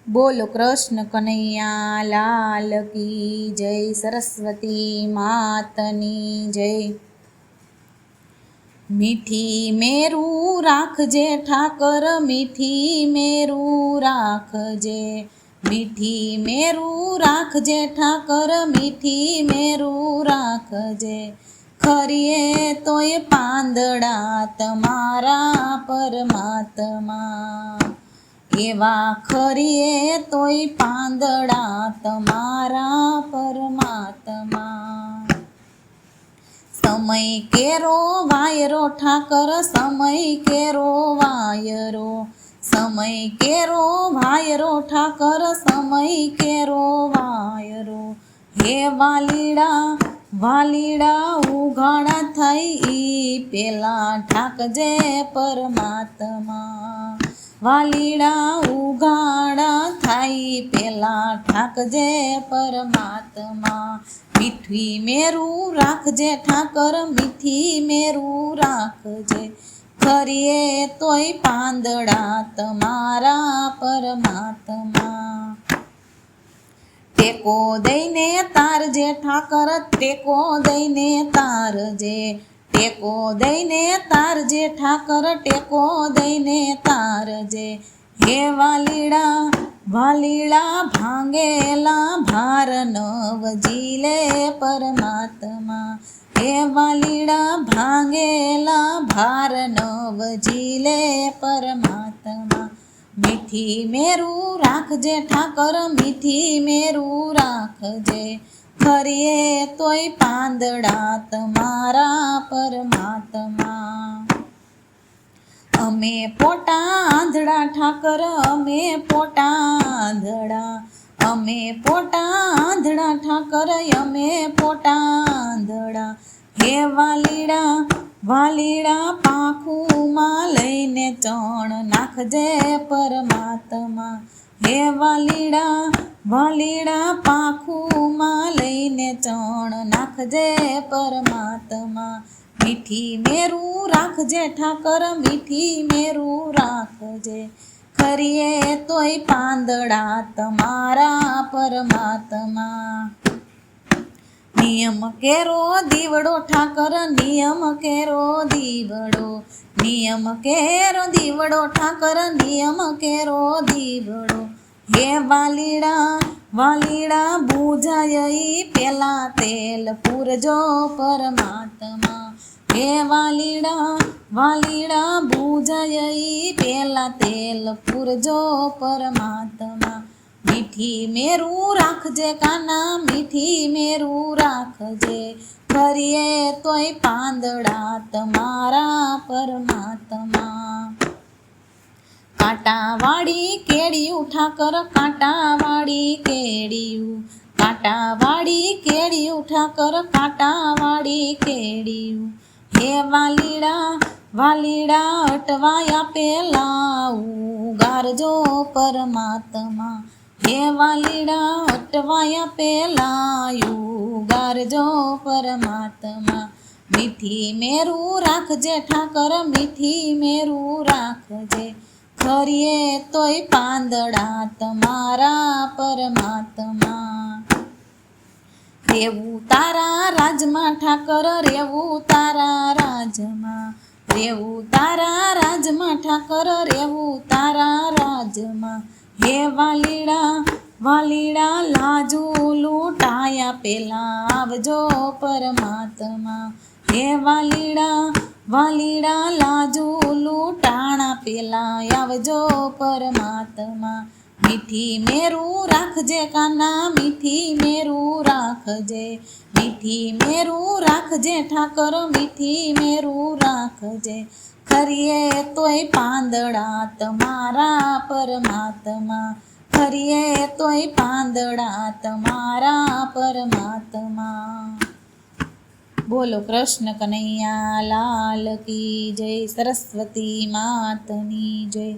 બોલો કૃષ્ણ કનૈયા લાલ કી જય, સરસ્વતી માતની જય। મીઠી મેરું રાખજે ઠાકર, મીઠી મેરું રાખજે, મીઠી મેરું રાખજે ઠાકર, મીઠી મેરું રાખજે। ખરીએ તોય પાંદડા તમારા પરમાત્મા, એવા ખરીએ તોય પાંદડા તમારા પરમાત્મા। સમય કેરો વાયરો ઠાકર, સમય કેરો વાયરો, સમય કેરો વાયરો ઠાકર, સમય કેરો વાયરો। હે વાલીડા વાલીડા ઉઘાડા થઈ ઈ પેલા ઠાકજે પરમાત્મા, વાલીડા ઉઘાડા થાય પેલા ઠાકજે પરમાત્મા। મીઠી મેરું રાખજે ઠાકર, મીઠી મેરું રાખજે, ખરીએ તોય પાંદડા તમારા પરમાત્મા। ટેકો દઈને તારજે ઠાકર, ટેકો દઈને તારજે, ટેકો દઈને તારજે ઠાકર, ટેકો દઈને તારજે। હે વાલીડા વાલીડા ભાંગેલા ભાર નવજી લે પરમાત્મા, હે વાલીડા ભાંગેલા ભાર નવજી લે પરમાત્મા। મીઠી મેરું રાખજે ઠાકર, મીઠી મેરું રાખજે, ખરીએ તોય પાંદડા તમારા પરમાત્મા। અમે પોટા આંધળા ઠાકર, અમે પોટા આંધળા, અમે પોટા આંધળા ઠાકર, અમે પોટા આંધળા। હે વાલીડા વાલીડા પાંખુમાં લઈને ચણ નાખજે પરમાત્મા, હે વાલીડા વાલીડા પાંખુમાં લઈને ચણ નાખજે પરમાત્મા। મીઠી મેરું રાખજે ઠાકર, મીઠી મેરું રાખજે, ખરીએ તોય પાંદડા તમારા પરમાત્મા। નિયમ કેરો દીવડો ઠાકર, નિયમ કેરો દીવડો, નિયમ કેરો દીવડો ઠાકર, નિયમ કેરો દીવડો। હે વાલીડા વાલીડા બુઝાય ઈ પેલા તેલ પૂરજો પરમાત્મા, હે વાલીડા વાલીડા બુઝાય ઈ પેલા તેલ પૂરજો પરમાત્મા। મીઠી મેરું રાખજે કાના, મીઠી મેરું રાખજે, ખરીએ તોય પાંદડા તમારા પરમાત્મા। કાંટાવાળી કેડિયું ઠાકર, કાંટાવાળી કેડિયું, કાંટાવાળી કેડિયું ઠાકર, કાંટાવાળી કેડિયું। હે વાલીડા વાલીડા અટવાયા પેલા ઉગારજો પરમાત્મા, હે વાલીડા અટવાયા પેલા ઉગારજો પરમાત્મા। મીઠી મેરું રાખજે ઠાકર, મીઠી મેરું રાખજે, ખરીએ તોય પાંદડા તમારા પરમાત્મા। રેવું તારા રાજમાં ઠાકર, રેવું તારા રાજમાં, રેવું તારા રાજમાં ઠાકર, રેવું તારા રાજમાં। હે વાલીડા વાલીડા લાજુ લૂંટાયા પેલા આવજો પરમાત્મા, હે વાલીડા વાલીડા લાજુ લૂંટાણા પેલા આવજો પરમાત્મા। મીઠી મેરું રાખજે કાના, મીઠી મેરું રાખજે, મીઠી મેરું રાખજે ઠાકર, મીઠી મેરું રાખજે, ખરીએ તોય પાંદડા તમારા પરમાત્મા, ખરીએ તોય પાંદડા તમારા પરમાત્મા। બોલો કૃષ્ણ કનૈયા લાલ કી જય, સરસ્વતી માતની જય।